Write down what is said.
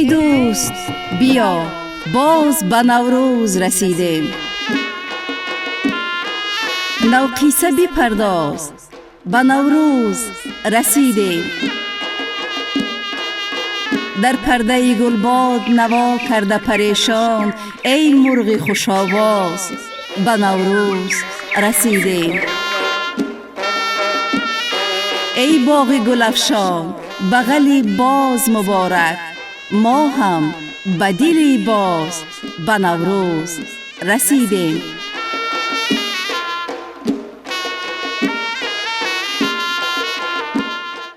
ای دوست بیا باز به نوروز رسیدیم، نو قصه بپرداز به نوروز رسیدیم. در پرده گلباد نوا کرده پریشان، ای مرغ خوش آواز به نوروز رسیدیم. ای باغ گل افشان بغلی باز مبارک، ما هم به دلی باز به نوروز رسیدیم.